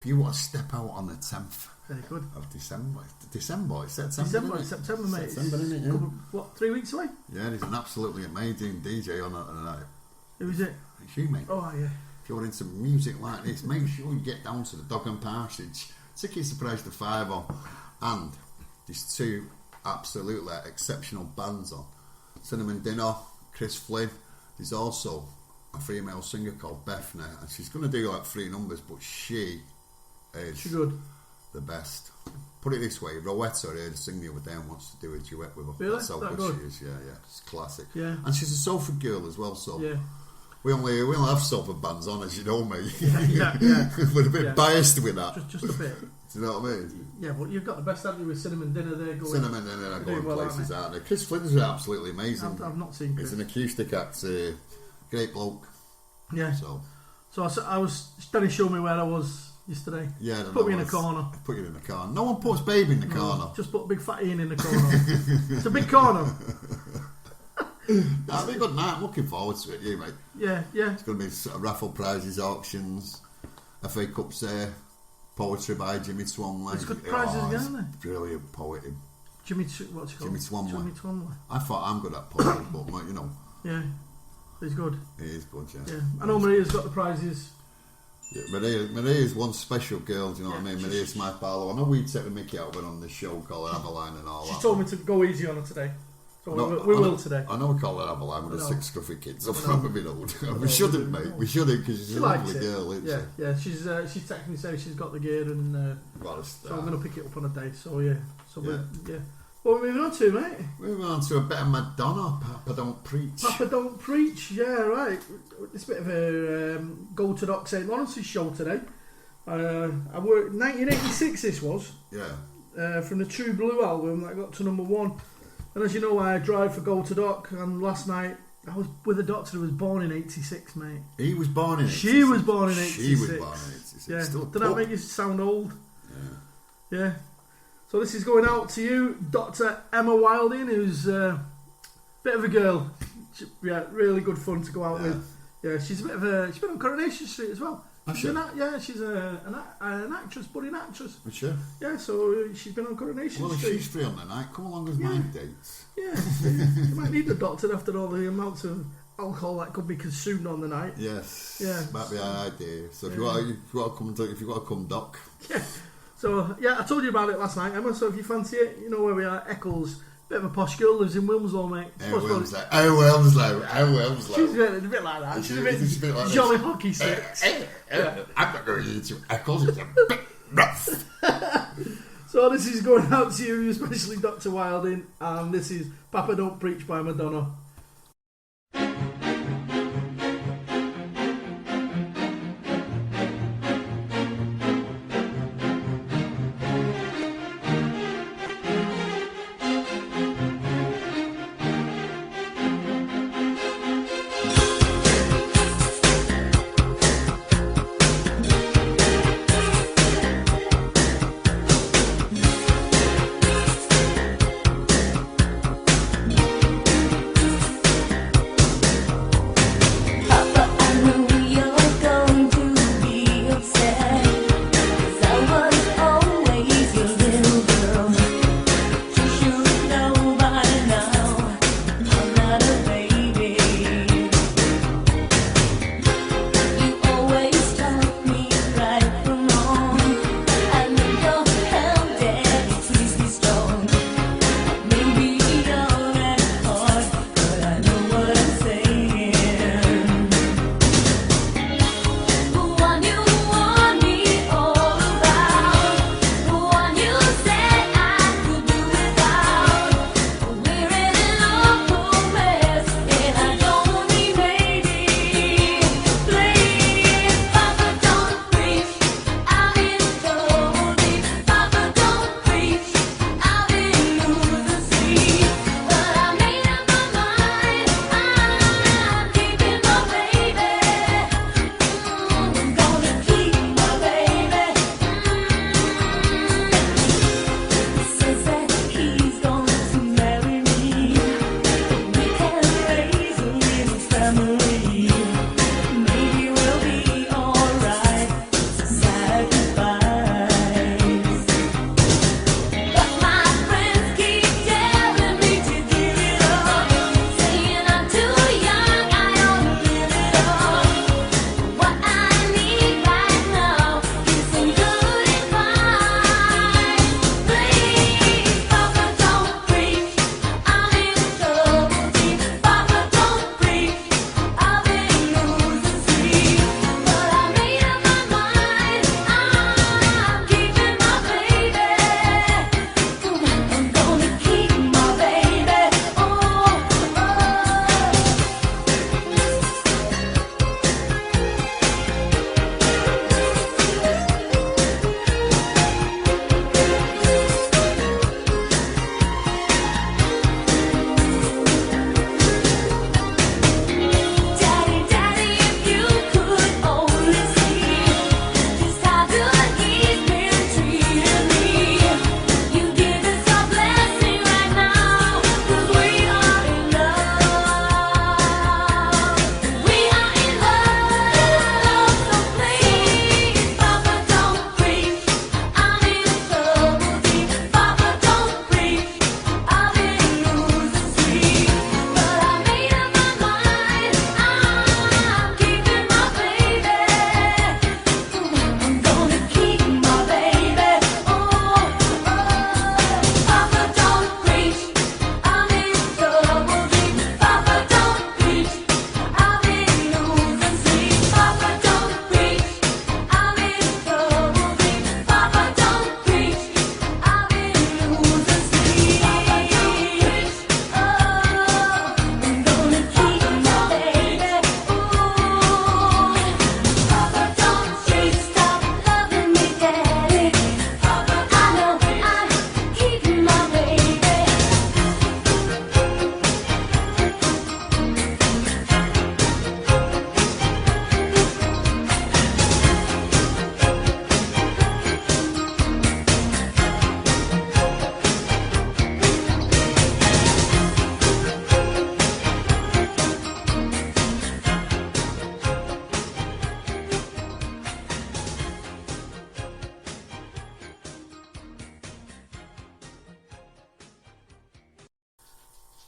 If you want to step out on the 10th very good. of December, it's September, September, mate. September, isn't it? Yeah. What, 3 weeks away? Yeah, there's an absolutely amazing DJ on that night. Who is it? It's you, mate. Oh, yeah. If you're into music like this, make sure you get down to the Dog and Passage. Tickets are priced to £5 and there's 2 absolutely exceptional bands on. Cinnamon Dinner, Chris Flynn. There's also a female singer called Bethany, and she's going to do like 3 numbers, but she is good. The best. Put it this way, Rowetta heard her sing the other day and wants to do a duet with her. Really? That's how good she is. Yeah, it's classic. Yeah. And she's a Salford girl as well, so yeah. we only have Salford bands on, as you know me. Yeah. We're a bit biased with that. Just a bit. Do you know what I mean? Yeah, but you've got the best, haven't you, with Cinnamon Dinner there going. Cinnamon Dinner are going places, aren't they? Chris Flynn's absolutely amazing. I've not seen Chris. He's an acoustic act, great bloke. Yeah. So I was. Danny showed me where I was yesterday. Yeah. Put me in a corner. Put you in the corner. No one puts baby in the corner. Just put big fat Ian in the corner. It's a big corner. That'll be a good night. I'm looking forward to it. You, mate. Yeah. It's going to be sort of raffle prizes, auctions, FA Cups there. Poetry by Jimmy Swanley. It's good prizes again, isn't it? Brilliant poet. What's it called? Jimmy Swanley. Jimmy Swanley. I thought I'm good at poetry, but you know. Yeah, he's good. He is good, yeah. Yeah, I know Maria's got the prizes. Yeah, Maria's one special girl, do you know what I mean? Maria's my pal. I know we'd take the mickey out of her on the show called Adeline and all that. She told me to go easy on her today. So we will today. I know we call her Adeline with the 6 scruffy kids. I'm a bit old. We shouldn't, mate. We shouldn't, because she's a lovely girl, isn't she? Yeah. She's texted me saying she's got the gear, and so I'm going to pick it up on a day. So yeah. What are we moving on to, mate? Moving on to a bit of Madonna. Papa Don't Preach. Papa Don't Preach. Yeah, right. It's a bit of a go to Doc St. Lawrence's show today. I worked 1986. This was. Yeah. From the True Blue album that got to #1. And as you know, I drive for Go to Doc, and last night I was with a doctor who was born in 86, mate. He was born in 86. She was born in 86. She was born in 86. Yeah. Still Did that make you sound old? Yeah. So this is going out to you, Dr. Emma Wilding, who's a bit of a girl. Really good fun to go out with. Yeah, she's a bit of a. She's been on Coronation Street as well. She's an actress, budding actress. Sure. Yeah, so she's been on Coronation Street. Well, if she's free on the night, come along as my dates. Yeah, you might need the doctor after all the amounts of alcohol that could be consumed on the night. Yes. Yeah. Might be an idea. So if you want to come, doc. Yeah. So I told you about it last night, Emma. So if you fancy it, you know where we are. Eccles. Bit of a posh girl, lives in Wilmslow, mate. Wilmslow. She's a bit like that. She's a bit like jolly hockey sticks. I'm not going to eat you, Eccles. It's a bit rough. So this is going out to you, especially Dr. Wilding, and this is Papa Don't Preach by Madonna.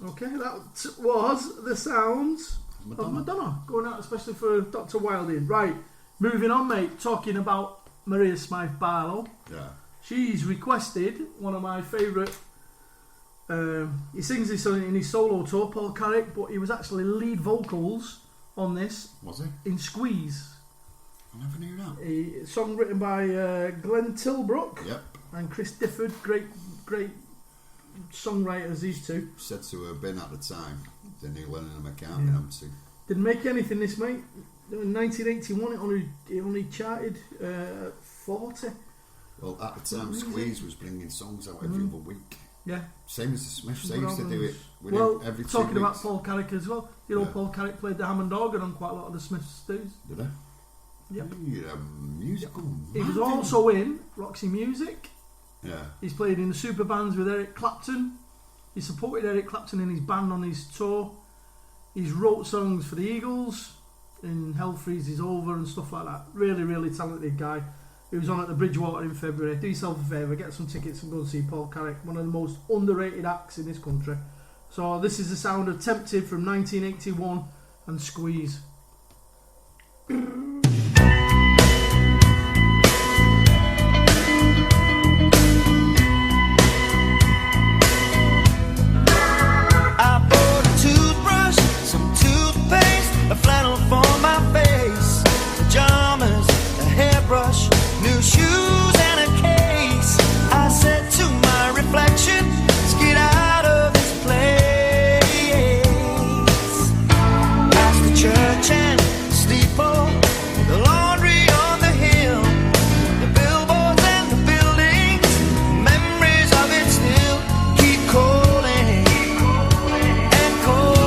Okay, that was the sounds of Madonna going out, especially for Dr. Wilding. Right, moving on, mate. Talking about Maria Smythe Barlow. Yeah. She's requested one of my favourite. He sings this in his solo tour, Paul Carrick, but he was actually lead vocals on this. Was he? In Squeeze. I never knew that. A song written by Glenn Tilbrook. Yep. And Chris Difford, great songwriters, these two. Said to have been at the time, the new Lennon and McCartney MC. Didn't make anything, this mate. In 1981, it only charted 40. Well, at the time, Squeeze was bringing songs out every other week. Yeah. Same as the Smiths. They used to do it every 2 weeks. Talking about Paul Carrick as well. You know, Paul Carrick played the Hammond organ on quite a lot of the Smiths dues. Did they? Yep. You're a musical man. He was also in Roxy Music. Yeah. He's played in the super bands with Eric Clapton. He supported Eric Clapton in his band on his tour. He's wrote songs for the Eagles in Hell Freezes Over and stuff like that. Really, really talented guy. He was on at the Bridgewater in February. Do yourself a favour, get some tickets and go and see Paul Carrick, one of the most underrated acts in this country. So this is the sound of Tempted from 1981 and Squeeze. A flannel for my face, pajamas, a hairbrush, new shoes and a case. I said to my reflection, let's get out of this place. Past the church and steeple, the laundry on the hill, the billboards and the buildings, memories of it still keep calling and calling.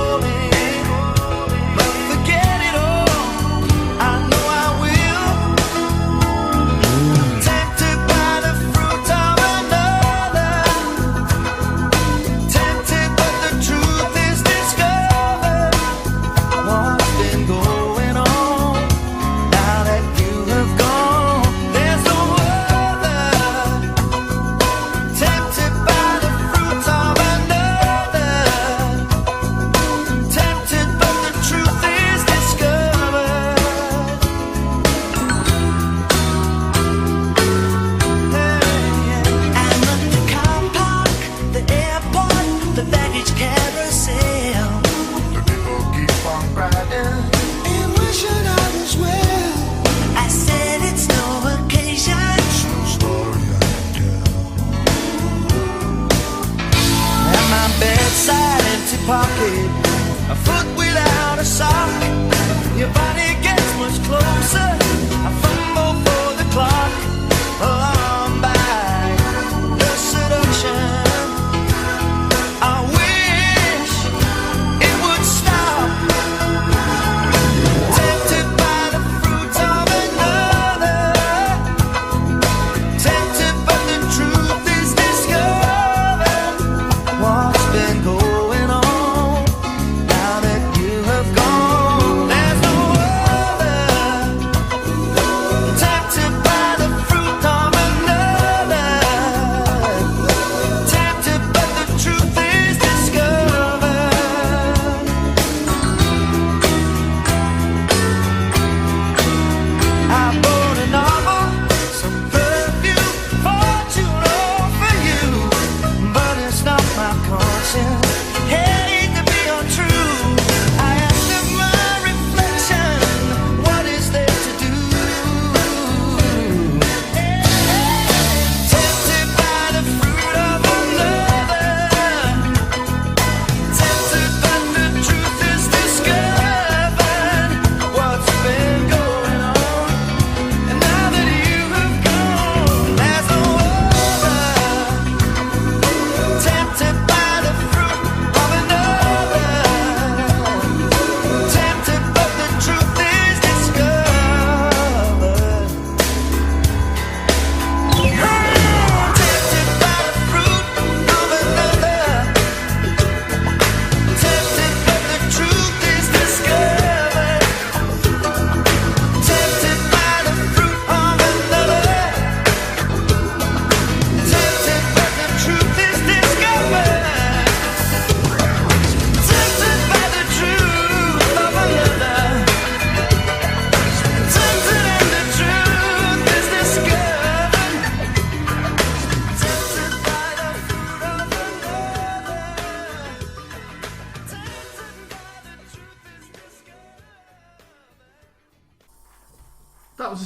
Pocket, a foot without a sock. Your body gets much closer. I fumble for the clock. Alarmed by the seduction. I wish it would stop. Tempted by the fruits of another. Tempted, but the truth is discovered. What's been going on? Now that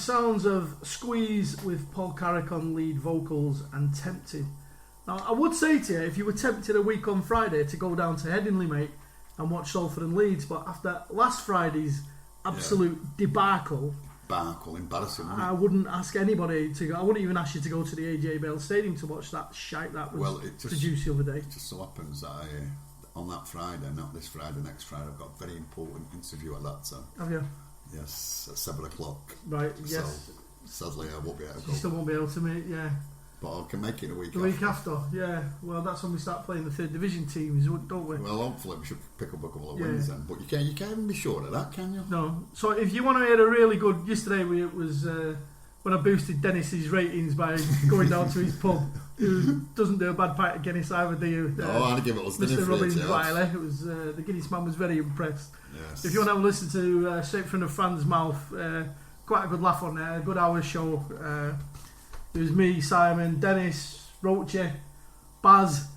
sounds of Squeeze with Paul Carrick on lead vocals and Tempted. Now, I would say to you, if you were tempted a week on Friday to go down to Headingley, mate, and watch Salford and Leeds, but after last Friday's absolute debacle, embarrassing, I wouldn't ask anybody to go. I wouldn't even ask you to go to the AJ Bale Stadium to watch that shite that was produced the other day. It just so happens that on that Friday, not this Friday, next Friday, I've got a very important interview at that time. Have you? Yes, at 7 o'clock. Right, yes. So, sadly, I won't be able to go. You still won't be able to meet, yeah. But I can make it a week after. The week after, yeah. Well, that's when we start playing the 3rd Division teams, don't we? Well, hopefully we should pick up a couple of wins then. But you can't even be sure of that, can you? No. So if you want to hear a really good... Yesterday it was when I boosted Dennis's ratings by going down to his pub. Who doesn't do a bad pint of Guinness either, do you? No, I'd give it a Mr. Robbins Wiley. It was the Guinness man was very impressed. Yes. If you want to have a listen to Straight from the Fan's Mouth, quite a good laugh on there. A good hour show. It was me, Simon, Dennis, Roche, Baz,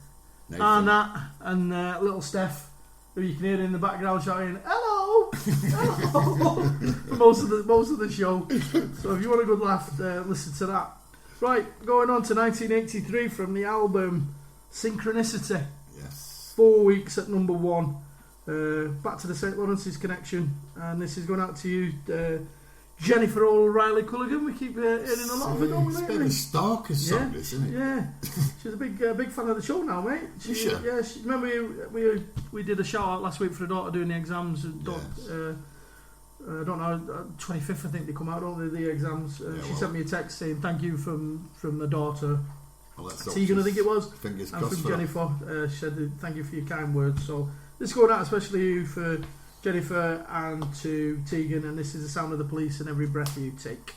Arnett, and little Steph, who you can hear in the background shouting "Hello, hello" for most of the show. So if you want a good laugh, listen to that. Right, going on to 1983 from the album Synchronicity. Yes. 4 weeks at number 1. Back to the St. Lawrence's connection, and this is going out to you, Jennifer O'Reilly Culligan. We keep hearing a lot of it, don't we? It's a bit of a stalker song, isn't it? Yeah, she's a big fan of the show now, mate. Yeah, remember we did a shout out last week for her daughter doing the exams. I don't know, 25th I think they come out, don't they, the exams. She sent me a text saying thank you from the daughter. Tegan, I think it was. Fingers and crossed from Jennifer. She said thank you for your kind words. So this is going out especially for Jennifer and to Tegan, and this is the sound of the police and every breath you take.